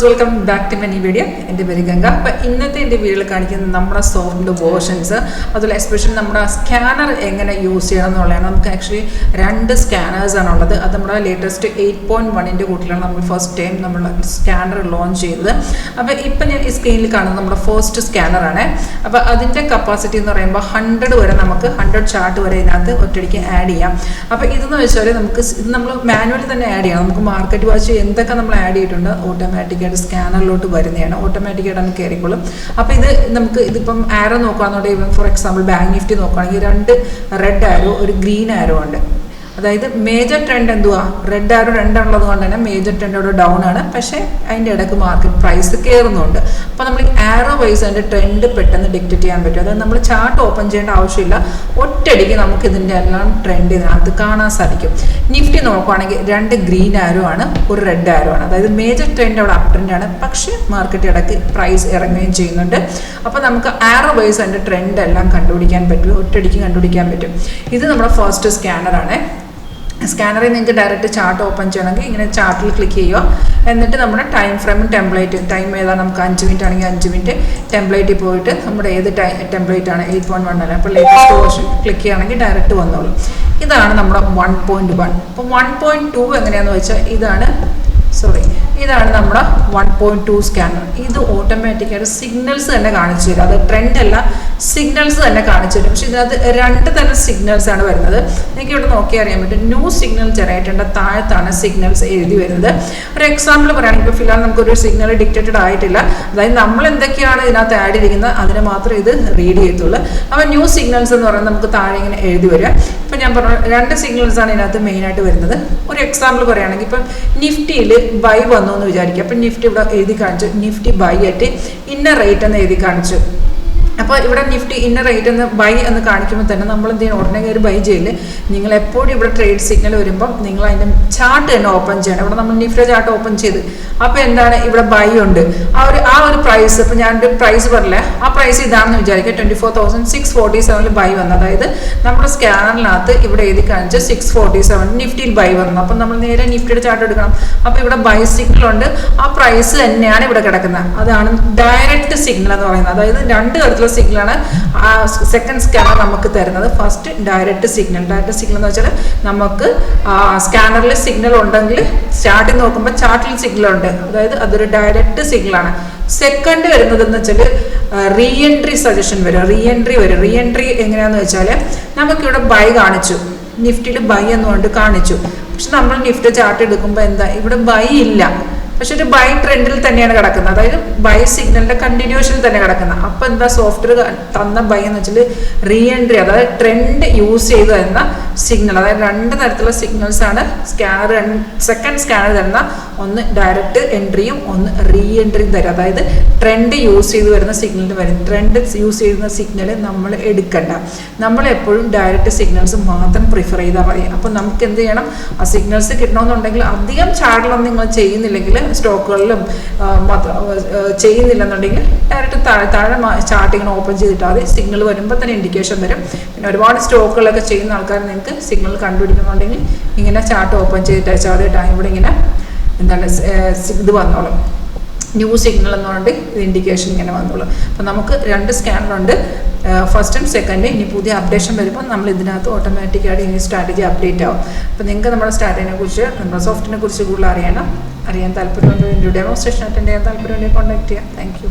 Welcome back to my video. എൻ്റെ പേര് ഗംഗ. അപ്പോൾ ഇന്നത്തെ എൻ്റെ വീഡിയോയിൽ കാണിക്കുന്നത് നമ്മുടെ സോഫ്റ്റിൻ്റെ വേർഷൻസ്, അതുപോലെ എസ്പെഷ്യലി നമ്മുടെ സ്കാനർ എങ്ങനെ യൂസ് ചെയ്യണം എന്നുള്ളതാണ്. നമുക്ക് ആക്ച്വലി 2 സ്കാനേഴ്സാണുള്ളത്. അത് നമ്മുടെ ലേറ്റസ്റ്റ് 8.1 കൂട്ടിലാണ് നമ്മൾ ഫസ്റ്റ് ടൈം നമ്മൾ സ്കാനർ ലോഞ്ച് ചെയ്തത്. അപ്പോൾ ഇപ്പം ഞാൻ ഈ സ്ക്രീനിൽ കാണുന്നത് നമ്മുടെ ഫസ്റ്റ് സ്കാനറാണ്. അപ്പോൾ അതിൻ്റെ കപ്പാസിറ്റി എന്ന് പറയുമ്പോൾ 100 വരെ, നമുക്ക് 100 ചാർട്ട് വരെ ഇതിനകത്ത് ഒറ്റയടിക്ക് ആഡ് ചെയ്യാം. അപ്പോൾ ഇതെന്ന് വെച്ചാൽ നമുക്ക് ഇത് നമ്മൾ മാനുവലി തന്നെ ആഡ് ചെയ്യണം. നമുക്ക് മാർക്കറ്റ് വാച്ച് എന്തൊക്കെ നമ്മൾ ആഡ് ചെയ്തിട്ടുണ്ട് ഓട്ടോമാറ്റിക്കായിട്ട് സ്കാനറിലോട്ട് വരുന്നതാണ്, ഓട്ടോമാറ്റിക്കായിട്ട് കയറിക്കോളും. അപ്പോൾ ഇത് നമുക്ക് ഇതിപ്പം ആരോ നോക്കുകയാണെന്നുണ്ടെങ്കിൽ, ഫോർ എക്സാമ്പിൾ ബാങ്ക് നിഫ്റ്റി നോക്കുകയാണെങ്കിൽ 2 റെഡ് ആരോ ഒരു ഗ്രീൻ ആരോ ഉണ്ട്. അതായത് മേജർ ട്രെൻഡ് എന്തുവാ, റെഡ് ആരോ 2 ഉള്ളത് കൊണ്ട് തന്നെ മേജർ ട്രെൻഡ് അവിടെ ഡൗൺ ആണ്, പക്ഷേ അതിൻ്റെ ഇടയ്ക്ക് മാർക്കറ്റ് പ്രൈസ് കയറുന്നുണ്ട്. അപ്പോൾ നമ്മൾ ആരോ വൈസ് അതിൻ്റെ ട്രെൻഡ് പെട്ടെന്ന് ഡിക്റ്റേറ്റ് ചെയ്യാൻ പറ്റും. അതായത് നമ്മൾ ചാർട്ട് ഓപ്പൺ ചെയ്യേണ്ട ആവശ്യമില്ല, ഒറ്റയടിക്ക് നമുക്ക് ഇതിൻ്റെ എല്ലാം ട്രെൻഡ് ഇതിനകത്ത് കാണാൻ സാധിക്കും. നിഫ്റ്റി നോക്കുകയാണെങ്കിൽ 2 ഗ്രീൻ ആരോ ആണ്, ഒരു റെഡ് ആരോ ആണ്. അതായത് മേജർ ട്രെൻഡ് അവിടെ അപ് ട്രെൻഡ് ആണ്, പക്ഷേ മാർക്കറ്റ് ഇടയ്ക്ക് പ്രൈസ് ഇറങ്ങുകയും ചെയ്യുന്നുണ്ട്. അപ്പോൾ നമുക്ക് ആരോ വൈസ് അതിൻ്റെ ട്രെൻഡ് എല്ലാം കണ്ടുപിടിക്കാൻ പറ്റും, ഒറ്റയടിക്ക് കണ്ടുപിടിക്കാൻ പറ്റും. ഇത് നമ്മുടെ ഫസ്റ്റ് സ്കാനറാണ്. സ്കാനറിൽ നിങ്ങൾക്ക് ഡയറക്റ്റ് ചാർട്ട് ഓപ്പൺ ചെയ്യണമെങ്കിൽ ഇങ്ങനെ ചാർട്ടിൽ ക്ലിക്ക് ചെയ്യുക. എന്നിട്ട് നമ്മുടെ ടൈം ഫ്രെയിമും ടെംപ്ലേറ്റ്, ടൈം ഏതാണ്, നമുക്ക് 5 മിനിറ്റ് ആണെങ്കിൽ 5 മിനിറ്റ് ടെംപ്ലേറ്റിൽ പോയിട്ട് നമ്മുടെ ഏത് ടെംപ്ലേറ്റ് ആണ് 8.1 ആണ്, അപ്പോൾ ലേറ്റസ്റ്റ് വേർഷൻ ക്ലിക്ക് ചെയ്യുകയാണെങ്കിൽ ഡയറക്റ്റ് വന്നോളും. ഇതാണ് നമ്മുടെ 1.1. അപ്പോൾ 1.2 എങ്ങനെയാണെന്ന് വെച്ചാൽ ഇതാണ് നമ്മുടെ 1.2 സ്കാനർ. ഇത് ഓട്ടോമാറ്റിക്കായിട്ട് സിഗ്നൽസ് തന്നെ കാണിച്ചു തരും. അത് ട്രെൻഡ് അല്ല, സിഗ്നൽസ് തന്നെ കാണിച്ചു തരും. പക്ഷെ ഇതിനകത്ത് 2 തരം സിഗ്നൽസ് ആണ് വരുന്നത്. നിങ്ങൾക്ക് ഇവിടെ നോക്കിയാൽ അറിയാൻ പറ്റും. ന്യൂ സിഗ്നൽ ജനറേറ്ററിൻ്റെ താഴത്താണ് സിഗ്നൽസ് എഴുതി വരുന്നത്. ഒരു എക്സാമ്പിൾ പറയുകയാണെങ്കിൽ, ഇപ്പോൾ ഫിലാൽ നമുക്കൊരു സിഗ്നൽ ഡിക്റ്റേറ്റഡ് ആയിട്ടില്ല. അതായത് നമ്മൾ എന്തൊക്കെയാണ് ഇതിനകത്ത് ആഡ് ചെയ്തിരിക്കുന്നത് അതിനെ മാത്രമേ ഇത് റീഡ് ചെയ്യത്തുള്ളൂ. അപ്പോൾ ന്യൂ സിഗ്നൽസ് എന്ന് പറയുന്നത് നമുക്ക് താഴെ ഇങ്ങനെ എഴുതി വരിക. ഇപ്പം ഞാൻ പറഞ്ഞു 2 സിഗ്നൽസാണ് ഇതിനകത്ത് മെയിനായിട്ട് വരുന്നത്. ഒരു എക്സാമ്പിൾ പറയുകയാണെങ്കിൽ, ഇപ്പം നിഫ്റ്റിയിൽ ബൈ വന്നു എന്ന് വിചാരിക്കുക. അപ്പം നിഫ്റ്റി ഇവിടെ എഴുതി കാണിച്ചു, Nifty buy at inner rate എന്ന് എഴുതി കാണിച്ചു. അപ്പോൾ ഇവിടെ നിഫ്റ്റി ഇന്നർ റേറ്റ് എന്ന് ബൈ എന്ന് കാണിക്കുമ്പോൾ തന്നെ നമ്മൾ എന്ത് ചെയ്യണം, ഉടനെ കയറി ബൈ ചെയ്യില്ല. നിങ്ങൾ എപ്പോഴും ഇവിടെ ട്രേഡ് സിഗ്നൽ വരുമ്പോൾ നിങ്ങൾ അതിൻ്റെ ചാർട്ട് തന്നെ ഓപ്പൺ ചെയ്യണം. ഇവിടെ നമ്മൾ നിഫ്റ്റി ചാർട്ട് ഓപ്പൺ ചെയ്ത് അപ്പോൾ എന്താണ് ഇവിടെ ബൈ ഉണ്ട്. ആ ഒരു പ്രൈസ്, ഇപ്പോൾ ഞാനൊരു പ്രൈസ് പറഞ്ഞില്ല, ആ പ്രൈസ് ഇതാണെന്ന് വിചാരിക്കുക. 24,647 ബൈ വന്നു. അതായത് നമ്മുടെ സ്കാനറിനകത്ത് ഇവിടെ എഴുതി കാണിച്ച് 647 നിഫ്റ്റിയിൽ ബൈ വന്നു. അപ്പം നമ്മൾ നേരെ നിഫ്റ്റിയുടെ ചാർട്ട് എടുക്കണം. അപ്പോൾ ഇവിടെ ബൈ സിഗ്നൽ ഉണ്ട്, ആ പ്രൈസ് തന്നെയാണ് ഇവിടെ കിടക്കുന്നത്. അതാണ് ഡയറക്റ്റ് സിഗ്നൽ എന്ന് പറയുന്നത്. അതായത് 2 തരത്തിലുള്ള സിഗ്നലാണ് സെക്കൻഡ് സ്കാനർ നമുക്ക് തരുന്നത്. ഫസ്റ്റ് ഡയറക്റ്റ് സിഗ്നൽ എന്ന് വെച്ചാൽ നമുക്ക് സ്കാനറിൽ സിഗ്നൽ ഉണ്ടെങ്കിൽ ചാർട്ടിൽ നോക്കുമ്പോൾ ചാർട്ടിൽ സിഗ്നൽ ഉണ്ട്, അതായത് അതൊരു ഡയറക്റ്റ് സിഗ്നലാണ്. സെക്കൻഡ് വരുന്നത് എന്ന് വെച്ചാൽ റീ എൻട്രി സജഷൻ വരും. റീ എൻട്രി എങ്ങനെയാണെന്ന് വെച്ചാൽ നമുക്കിവിടെ ബൈ കാണിച്ചു, നിഫ്റ്റിയിൽ ബൈ എന്നുകൊണ്ട് കാണിച്ചു. പക്ഷെ നമ്മൾ നിഫ്റ്റി ചാർട്ട് എടുക്കുമ്പോൾ എന്താ, ഇവിടെ ബൈ ഇല്ല, പക്ഷെ ഒരു ബൈ ട്രെൻഡിൽ തന്നെയാണ് കിടക്കുന്നത്. അതായത് ബൈ സിഗ്നലിന്റെ കണ്ടിന്യൂഷനിൽ തന്നെ കിടക്കുന്നത്. അപ്പോൾ എന്താ, സോഫ്റ്റ്വെയർ തന്ന ബൈ എന്ന് വെച്ചാൽ റീ എൻട്രി, അതായത് ട്രെൻഡ് യൂസ് ചെയ്ത് തരുന്ന സിഗ്നൽ. അതായത് 2 തരത്തിലുള്ള സിഗ്നൽസ് ആണ് സ്കാനർ, സെക്കൻഡ് സ്കാനർ തരുന്ന. ഒന്ന് ഡയറക്റ്റ് എൻട്രിയും ഒന്ന് റീ എൻട്രിയും തരും. അതായത് ട്രെൻഡ് യൂസ് ചെയ്ത് വരുന്ന സിഗ്നലിന് വരും. ട്രെൻഡ് യൂസ് ചെയ്യുന്ന സിഗ്നൽ നമ്മൾ എടുക്കണ്ട, നമ്മൾ എപ്പോഴും ഡയറക്റ്റ് സിഗ്നൽസ് മാത്രം പ്രിഫർ ചെയ്താൽ മതി. അപ്പോൾ നമുക്ക് എന്ത് ചെയ്യണം, ആ സിഗ്നൽസ് കിട്ടണമെന്നുണ്ടെങ്കിൽ അധികം ചാർട്ടിലൊന്നും നിങ്ങൾ ചെയ്യുന്നില്ലെങ്കിൽ, സ്റ്റോക്കുകളിലും ചെയ്യുന്നില്ലെന്നുണ്ടെങ്കിൽ ഡയറക്റ്റ് താഴെ ചാർട്ട് ഇങ്ങനെ ഓപ്പൺ ചെയ്തിട്ടാൽ മതി. സിഗ്നൽ വരുമ്പോൾ തന്നെ ഇൻഡിക്കേഷൻ വരും. പിന്നെ ഒരുപാട് സ്റ്റോക്കുകളൊക്കെ ചെയ്യുന്ന ആൾക്കാർ നിങ്ങൾക്ക് സിഗ്നൽ കണ്ടുപിടിക്കുന്നുണ്ടെങ്കിൽ ഇങ്ങനെ ചാർട്ട് ഓപ്പൺ ചെയ്തിട്ട് അയച്ചാൽ മതി. ടൈം ഇവിടെ ഇങ്ങനെ എന്താണ് ഇത് വന്നോളും, ന്യൂ സിഗ്നൽ എന്ന് പറഞ്ഞിട്ട് ഇൻഡിക്കേഷൻ ഇങ്ങനെ വന്നോളും. അപ്പോൾ നമുക്ക് 2 സ്കാനറുണ്ട്, ഫസ്റ്റും സെക്കൻഡ്. ഇനി പുതിയ അപ്ഡേഷൻ വരുമ്പോൾ നമ്മൾ ഇതിനകത്ത് ഓട്ടോമാറ്റിക്കായിട്ട് ഇനി സ്ട്രാറ്റജി അപ്ഡേറ്റ് ആവും. അപ്പോൾ നിങ്ങൾക്ക് നമ്മുടെ സ്ട്രാറ്റജിനെ കുറിച്ച്, നമ്മുടെ സോഫ്റ്റിനെ കുറിച്ച് കൂടുതൽ അറിയാൻ താല്പര്യമുണ്ടോ, ഡെമോൺസ്ട്രേഷൻ അറ്റൻഡ് ചെയ്യാൻ താല്പര്യമുണ്ടെങ്കിൽ കോൺടാക്ട് ചെയ്യാം. Thank you.